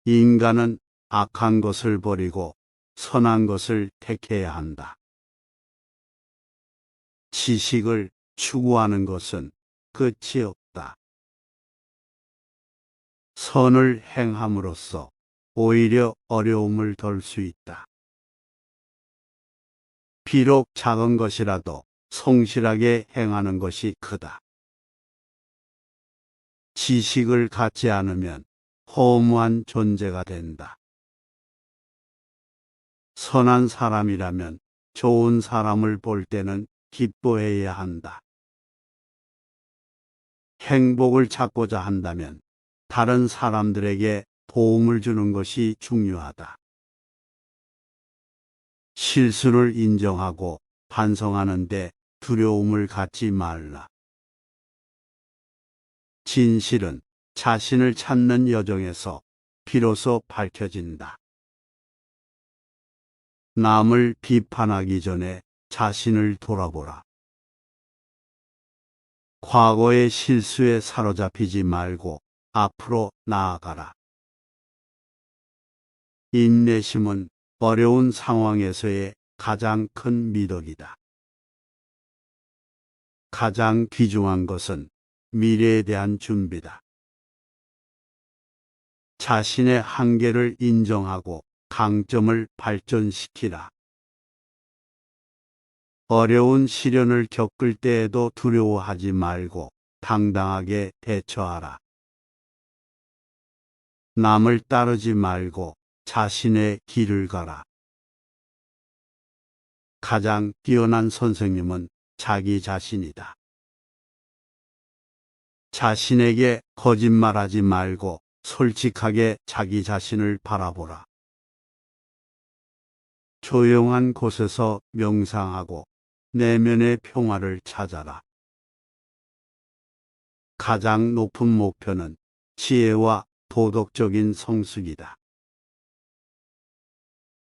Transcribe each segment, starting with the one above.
인간은 악한 것을 버리고 선한 것을 택해야 한다. 지식을 추구하는 것은 끝이 없다. 선을 행함으로써 오히려 어려움을 덜 수 있다. 비록 작은 것이라도 성실하게 행하는 것이 크다. 지식을 갖지 않으면 허무한 존재가 된다. 선한 사람이라면 좋은 사람을 볼 때는 기뻐해야 한다. 행복을 찾고자 한다면 다른 사람들에게 도움을 주는 것이 중요하다. 실수를 인정하고 반성하는데 두려움을 갖지 말라. 진실은 자신을 찾는 여정에서 비로소 밝혀진다. 남을 비판하기 전에 자신을 돌아보라. 과거의 실수에 사로잡히지 말고 앞으로 나아가라. 인내심은 어려운 상황에서의 가장 큰 미덕이다. 가장 귀중한 것은 미래에 대한 준비다. 자신의 한계를 인정하고 강점을 발전시키라. 어려운 시련을 겪을 때에도 두려워하지 말고 당당하게 대처하라. 남을 따르지 말고 자신의 길을 가라. 가장 뛰어난 선생님은 자기 자신이다. 자신에게 거짓말하지 말고 솔직하게 자기 자신을 바라보라. 조용한 곳에서 명상하고 내면의 평화를 찾아라. 가장 높은 목표는 지혜와 도덕적인 성숙이다.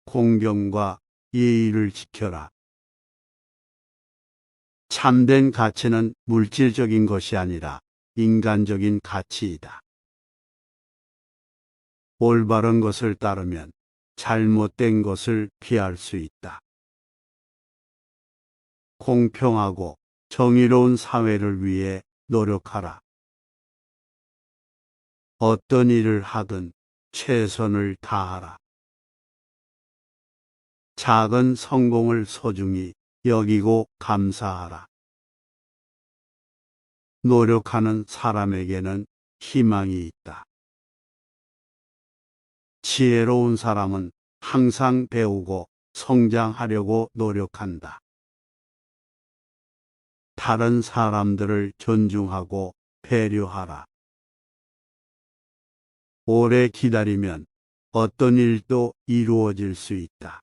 공경과 예의를 지켜라. 참된 가치는 물질적인 것이 아니라 인간적인 가치이다. 올바른 것을 따르면 잘못된 것을 피할 수 있다. 공평하고 정의로운 사회를 위해 노력하라. 어떤 일을 하든 최선을 다하라. 작은 성공을 소중히 여기고 감사하라. 노력하는 사람에게는 희망이 있다. 지혜로운 사람은 항상 배우고 성장하려고 노력한다. 다른 사람들을 존중하고 배려하라. 오래 기다리면 어떤 일도 이루어질 수 있다.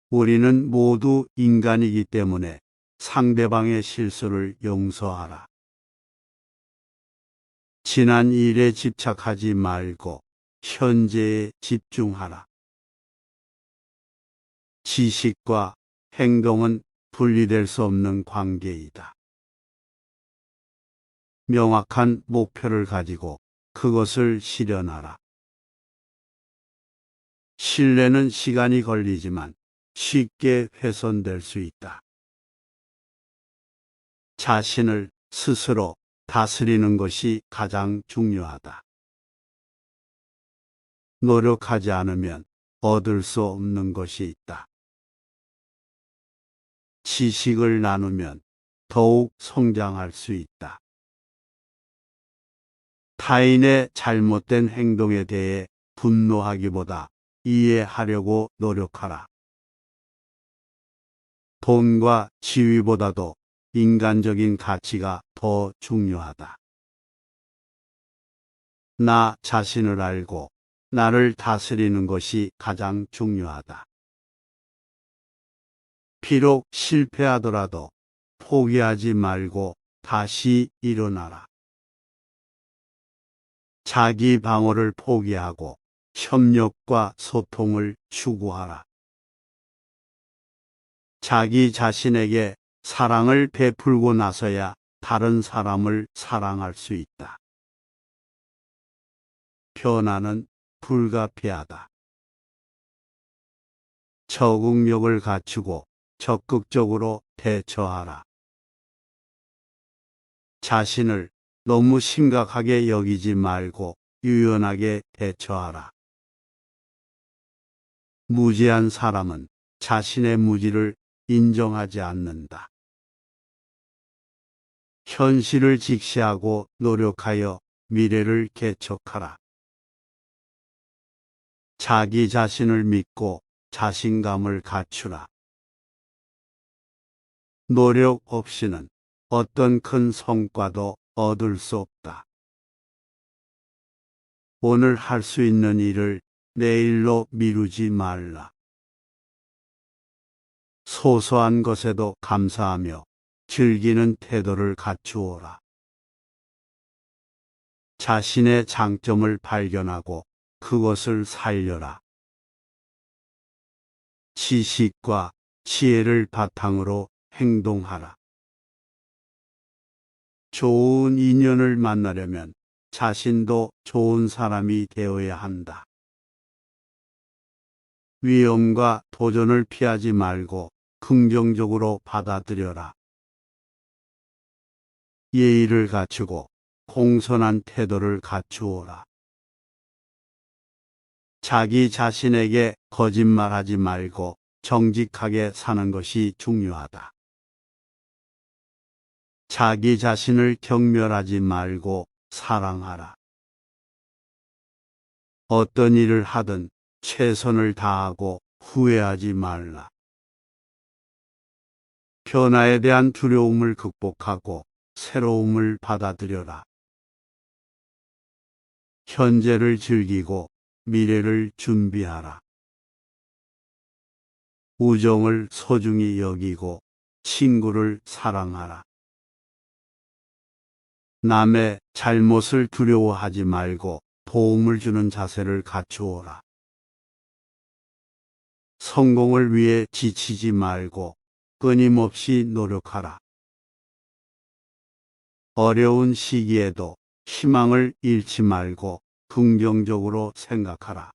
우리는 모두 인간이기 때문에 상대방의 실수를 용서하라. 지난 일에 집착하지 말고 현재에 집중하라. 지식과 행동은 분리될 수 없는 관계이다. 명확한 목표를 가지고 그것을 실현하라. 신뢰는 시간이 걸리지만 쉽게 훼손될 수 있다. 자신을 스스로 다스리는 것이 가장 중요하다. 노력하지 않으면 얻을 수 없는 것이 있다. 지식을 나누면 더욱 성장할 수 있다. 타인의 잘못된 행동에 대해 분노하기보다 이해하려고 노력하라. 돈과 지위보다도 인간적인 가치가 더 중요하다. 나 자신을 알고 나를 다스리는 것이 가장 중요하다. 비록 실패하더라도 포기하지 말고 다시 일어나라. 자기 방어를 포기하고 협력과 소통을 추구하라. 자기 자신에게 사랑을 베풀고 나서야 다른 사람을 사랑할 수 있다. 변화는 불가피하다. 적응력을 갖추고 적극적으로 대처하라. 자신을 너무 심각하게 여기지 말고 유연하게 대처하라. 무지한 사람은 자신의 무지를 인정하지 않는다. 현실을 직시하고 노력하여 미래를 개척하라. 자기 자신을 믿고 자신감을 갖추라. 노력 없이는 어떤 큰 성과도 얻을 수 없다. 오늘 할 수 있는 일을 내일로 미루지 말라. 소소한 것에도 감사하며 즐기는 태도를 갖추어라. 자신의 장점을 발견하고 그것을 살려라. 지식과 지혜를 바탕으로 행동하라. 좋은 인연을 만나려면 자신도 좋은 사람이 되어야 한다. 위험과 도전을 피하지 말고 긍정적으로 받아들여라. 예의를 갖추고 공손한 태도를 갖추어라. 자기 자신에게 거짓말하지 말고 정직하게 사는 것이 중요하다. 자기 자신을 경멸하지 말고 사랑하라. 어떤 일을 하든 최선을 다하고 후회하지 말라. 변화에 대한 두려움을 극복하고 새로움을 받아들여라. 현재를 즐기고 미래를 준비하라. 우정을 소중히 여기고 친구를 사랑하라. 남의 잘못을 두려워하지 말고 도움을 주는 자세를 갖추어라. 성공을 위해 지치지 말고 끊임없이 노력하라. 어려운 시기에도 희망을 잃지 말고 긍정적으로 생각하라.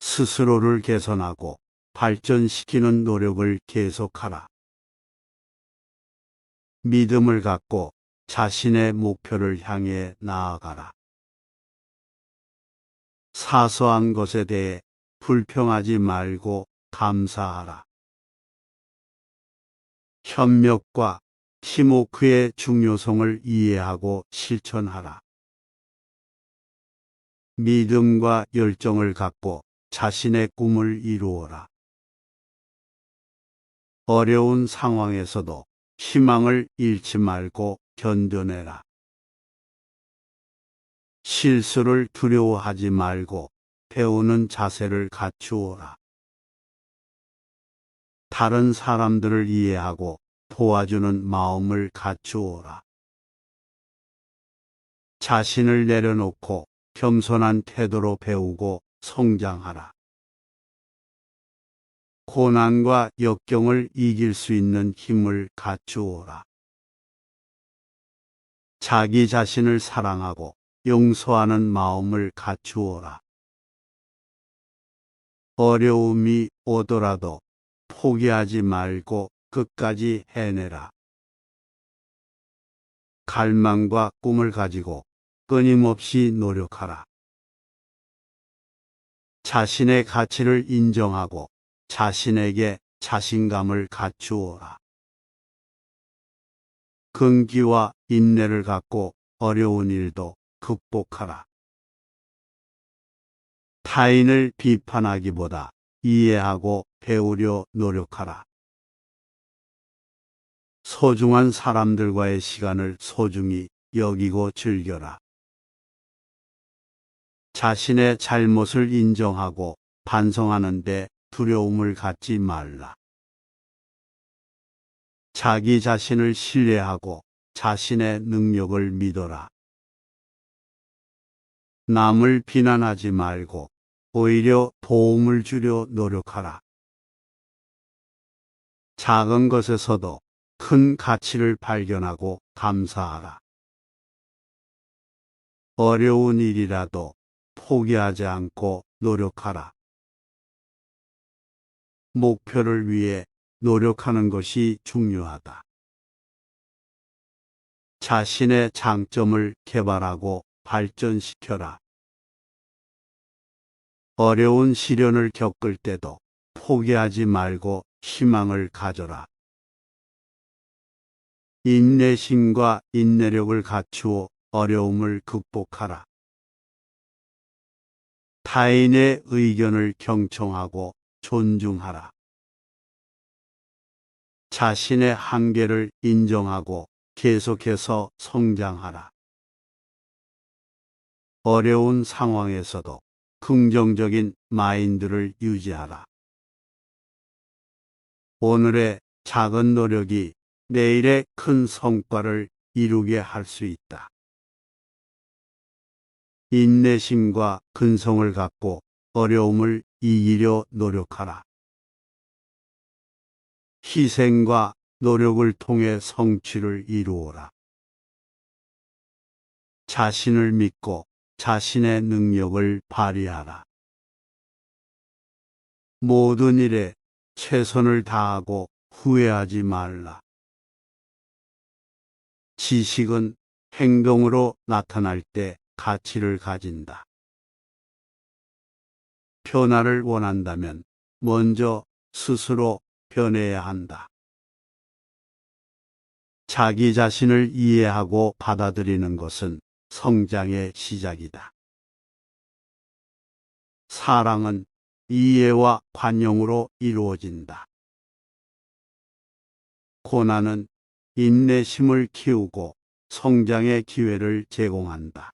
스스로를 개선하고 발전시키는 노력을 계속하라. 믿음을 갖고 자신의 목표를 향해 나아가라. 사소한 것에 대해 불평하지 말고 감사하라. 협력과 팀워크의 중요성을 이해하고 실천하라. 믿음과 열정을 갖고 자신의 꿈을 이루어라. 어려운 상황에서도 희망을 잃지 말고 견뎌내라. 실수를 두려워하지 말고 배우는 자세를 갖추어라. 다른 사람들을 이해하고 도와주는 마음을 갖추어라. 자신을 내려놓고 겸손한 태도로 배우고 성장하라. 고난과 역경을 이길 수 있는 힘을 갖추어라. 자기 자신을 사랑하고 용서하는 마음을 갖추어라. 어려움이 오더라도 포기하지 말고 끝까지 해내라. 갈망과 꿈을 가지고 끊임없이 노력하라. 자신의 가치를 인정하고 자신에게 자신감을 갖추어라. 긍기와 인내를 갖고 어려운 일도 극복하라. 타인을 비판하기보다 이해하고 배우려 노력하라. 소중한 사람들과의 시간을 소중히 여기고 즐겨라. 자신의 잘못을 인정하고 반성하는 데 두려움을 갖지 말라. 자기 자신을 신뢰하고 자신의 능력을 믿어라. 남을 비난하지 말고 오히려 도움을 주려 노력하라. 작은 것에서도 큰 가치를 발견하고 감사하라. 어려운 일이라도 포기하지 않고 노력하라. 목표를 위해 노력하는 것이 중요하다. 자신의 장점을 개발하고 발전시켜라. 어려운 시련을 겪을 때도 포기하지 말고 희망을 가져라. 인내심과 인내력을 갖추어 어려움을 극복하라. 타인의 의견을 경청하고 존중하라. 자신의 한계를 인정하고 계속해서 성장하라. 어려운 상황에서도 긍정적인 마인드를 유지하라. 오늘의 작은 노력이 내일의 큰 성과를 이루게 할 수 있다. 인내심과 근성을 갖고 어려움을 이기려 노력하라. 희생과 노력을 통해 성취를 이루어라. 자신을 믿고 자신의 능력을 발휘하라. 모든 일에 최선을 다하고 후회하지 말라. 지식은 행동으로 나타날 때 가치를 가진다. 변화를 원한다면 먼저 스스로 변해야 한다. 자기 자신을 이해하고 받아들이는 것은 성장의 시작이다. 사랑은 이해와 관용으로 이루어진다. 고난은 인내심을 키우고 성장의 기회를 제공한다.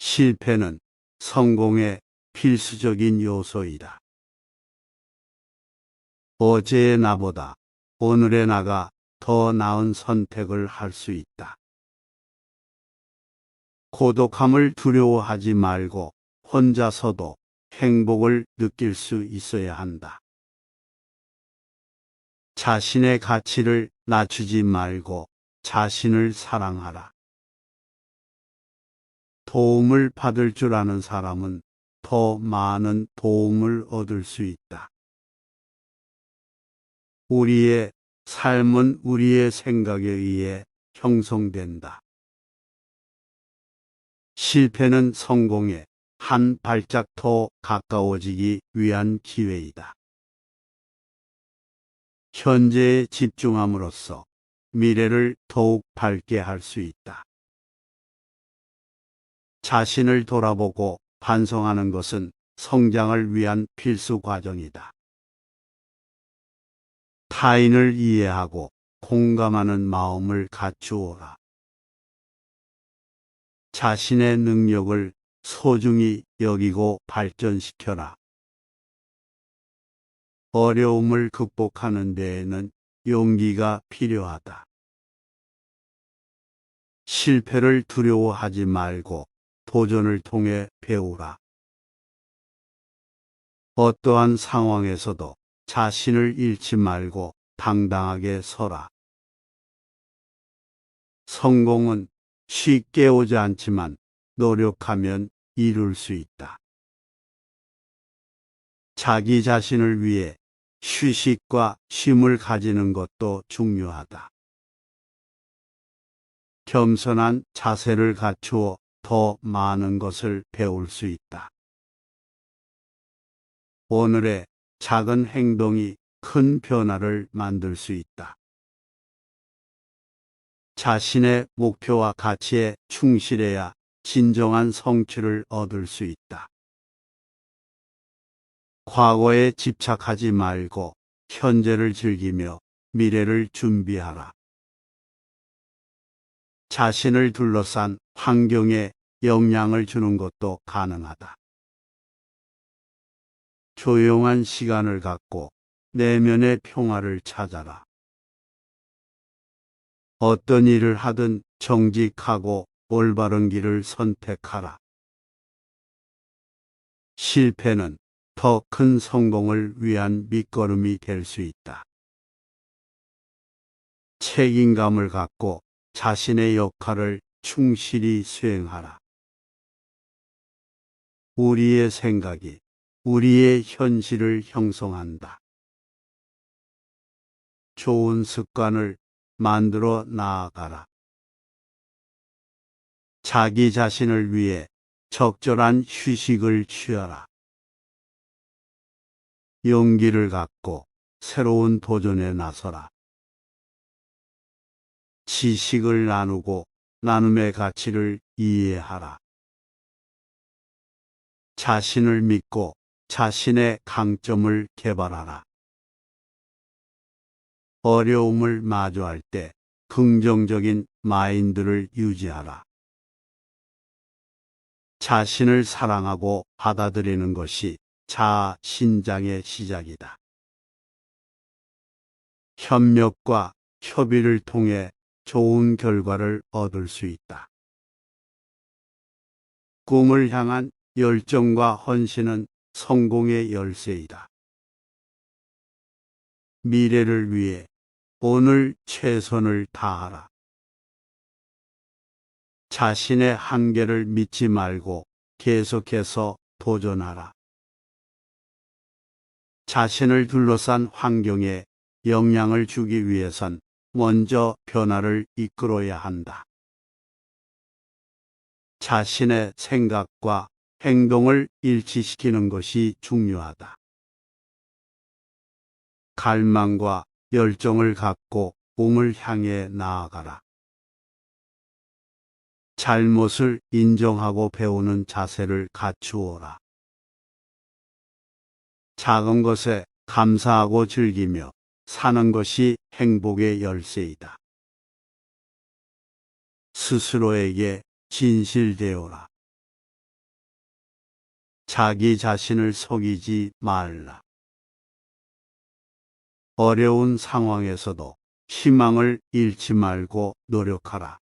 실패는 성공의 필수적인 요소이다. 어제의 나보다 오늘의 나가 더 나은 선택을 할 수 있다. 고독함을 두려워하지 말고 혼자서도 행복을 느낄 수 있어야 한다. 자신의 가치를 낮추지 말고 자신을 사랑하라. 도움을 받을 줄 아는 사람은 더 많은 도움을 얻을 수 있다. 우리의 삶은 우리의 생각에 의해 형성된다. 실패는 성공에 한 발짝 더 가까워지기 위한 기회이다. 현재에 집중함으로써 미래를 더욱 밝게 할 수 있다. 자신을 돌아보고 반성하는 것은 성장을 위한 필수 과정이다. 타인을 이해하고 공감하는 마음을 갖추어라. 자신의 능력을 소중히 여기고 발전시켜라. 어려움을 극복하는 데에는 용기가 필요하다. 실패를 두려워하지 말고 도전을 통해 배우라. 어떠한 상황에서도 자신을 잃지 말고 당당하게 서라. 성공은 쉽게 오지 않지만 노력하면 이룰 수 있다. 자기 자신을 위해 휴식과 쉼을 가지는 것도 중요하다. 겸손한 자세를 갖추어 더 많은 것을 배울 수 있다. 오늘의 작은 행동이 큰 변화를 만들 수 있다. 자신의 목표와 가치에 충실해야 진정한 성취를 얻을 수 있다. 과거에 집착하지 말고 현재를 즐기며 미래를 준비하라. 자신을 둘러싼 환경에 영향을 주는 것도 가능하다. 조용한 시간을 갖고 내면의 평화를 찾아라. 어떤 일을 하든 정직하고 올바른 길을 선택하라. 실패는 더 큰 성공을 위한 밑거름이 될 수 있다. 책임감을 갖고 자신의 역할을 충실히 수행하라. 우리의 생각이 우리의 현실을 형성한다. 좋은 습관을 만들어 나아가라. 자기 자신을 위해 적절한 휴식을 취하라. 용기를 갖고 새로운 도전에 나서라. 지식을 나누고 나눔의 가치를 이해하라. 자신을 믿고 자신의 강점을 개발하라. 어려움을 마주할 때 긍정적인 마인드를 유지하라. 자신을 사랑하고 받아들이는 것이 자아 신장의 시작이다. 협력과 협의를 통해 좋은 결과를 얻을 수 있다. 꿈을 향한 열정과 헌신은 성공의 열쇠이다. 미래를 위해 오늘 최선을 다하라. 자신의 한계를 믿지 말고 계속해서 도전하라. 자신을 둘러싼 환경에 영향을 주기 위해선 먼저 변화를 이끌어야 한다. 자신의 생각과 행동을 일치시키는 것이 중요하다. 갈망과 열정을 갖고 꿈을 향해 나아가라. 잘못을 인정하고 배우는 자세를 갖추어라. 작은 것에 감사하고 즐기며 사는 것이 행복의 열쇠이다. 스스로에게 진실되어라. 자기 자신을 속이지 말라. 어려운 상황에서도 희망을 잃지 말고 노력하라.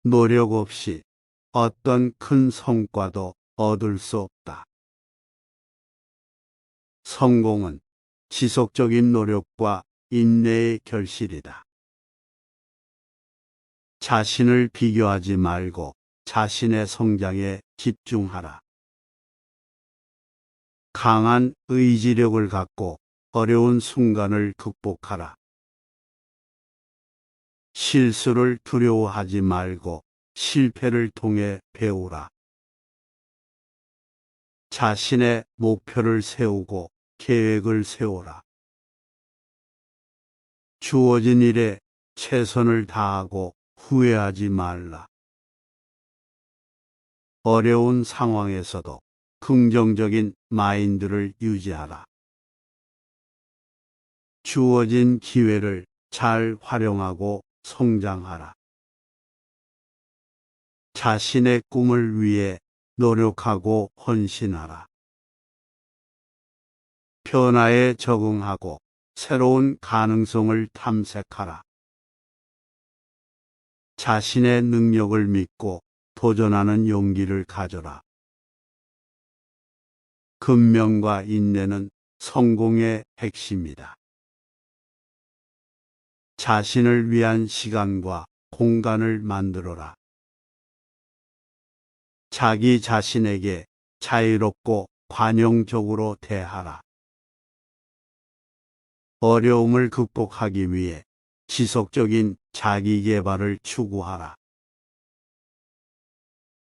노력 없이 어떤 큰 성과도 얻을 수 없다. 성공은 지속적인 노력과 인내의 결실이다. 자신을 비교하지 말고 자신의 성장에 집중하라. 강한 의지력을 갖고 어려운 순간을 극복하라. 실수를 두려워하지 말고 실패를 통해 배우라. 자신의 목표를 세우고 계획을 세워라. 주어진 일에 최선을 다하고 후회하지 말라. 어려운 상황에서도 긍정적인 마인드를 유지하라. 주어진 기회를 잘 활용하고 성장하라. 자신의 꿈을 위해 노력하고 헌신하라. 변화에 적응하고 새로운 가능성을 탐색하라. 자신의 능력을 믿고 도전하는 용기를 가져라. 근면과 인내는 성공의 핵심이다. 자신을 위한 시간과 공간을 만들어라. 자기 자신에게 자유롭고 관용적으로 대하라. 어려움을 극복하기 위해 지속적인 자기 개발을 추구하라.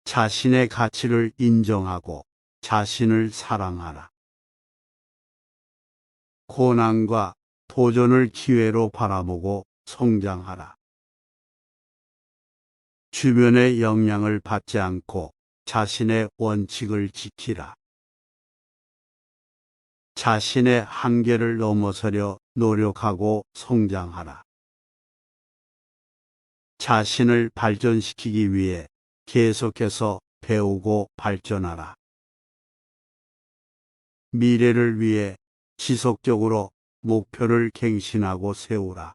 자신의 가치를 인정하고 자신을 사랑하라. 고난과 도전을 기회로 바라보고 성장하라. 주변의 영향을 받지 않고 자신의 원칙을 지키라. 자신의 한계를 넘어서려 노력하고 성장하라. 자신을 발전시키기 위해 계속해서 배우고 발전하라. 미래를 위해 지속적으로 목표를 갱신하고 세우라.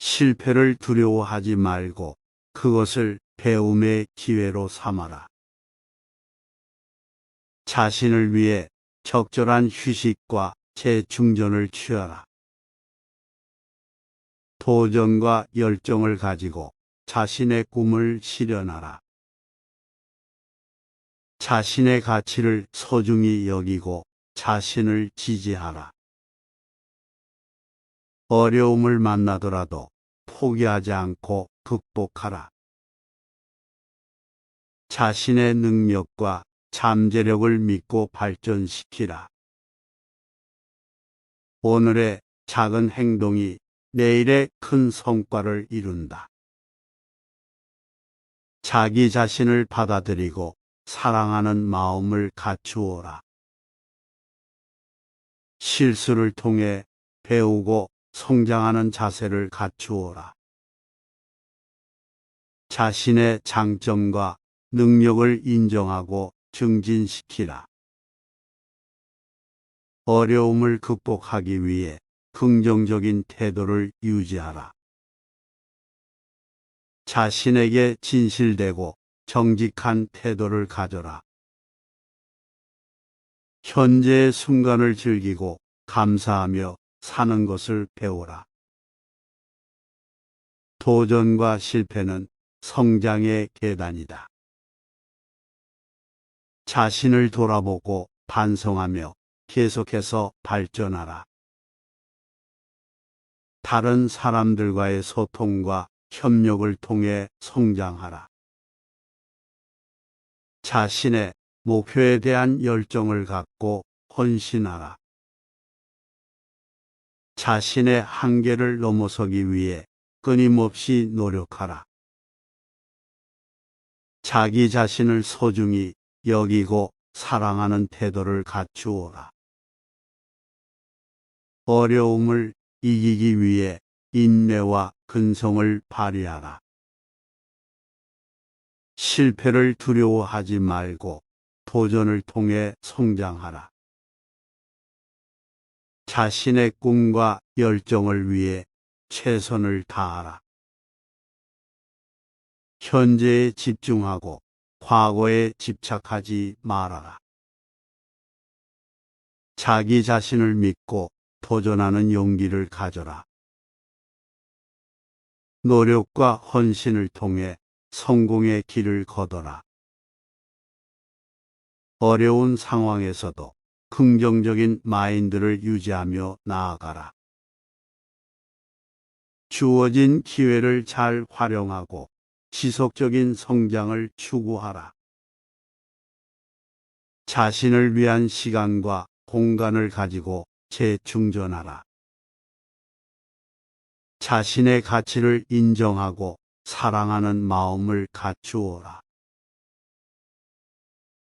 실패를 두려워하지 말고 그것을 배움의 기회로 삼아라. 자신을 위해 적절한 휴식과 재충전을 취하라. 도전과 열정을 가지고 자신의 꿈을 실현하라. 자신의 가치를 소중히 여기고 자신을 지지하라. 어려움을 만나더라도 포기하지 않고 극복하라. 자신의 능력과 잠재력을 믿고 발전시키라. 오늘의 작은 행동이 내일의 큰 성과를 이룬다. 자기 자신을 받아들이고 사랑하는 마음을 갖추어라. 실수를 통해 배우고 성장하는 자세를 갖추어라. 자신의 장점과 능력을 인정하고 증진시키라. 어려움을 극복하기 위해 긍정적인 태도를 유지하라. 자신에게 진실되고 정직한 태도를 가져라. 현재의 순간을 즐기고 감사하며 사는 것을 배워라. 도전과 실패는 성장의 계단이다. 자신을 돌아보고 반성하며 계속해서 발전하라. 다른 사람들과의 소통과 협력을 통해 성장하라. 자신의 목표에 대한 열정을 갖고 헌신하라. 자신의 한계를 넘어서기 위해 끊임없이 노력하라. 자기 자신을 소중히 여기고 사랑하는 태도를 갖추어라. 어려움을 이기기 위해 인내와 근성을 발휘하라. 실패를 두려워하지 말고 도전을 통해 성장하라. 자신의 꿈과 열정을 위해 최선을 다하라. 현재에 집중하고 과거에 집착하지 말아라. 자기 자신을 믿고 도전하는 용기를 가져라. 노력과 헌신을 통해 성공의 길을 걷어라. 어려운 상황에서도 긍정적인 마인드를 유지하며 나아가라. 주어진 기회를 잘 활용하고 지속적인 성장을 추구하라. 자신을 위한 시간과 공간을 가지고 재충전하라. 자신의 가치를 인정하고 사랑하는 마음을 갖추어라.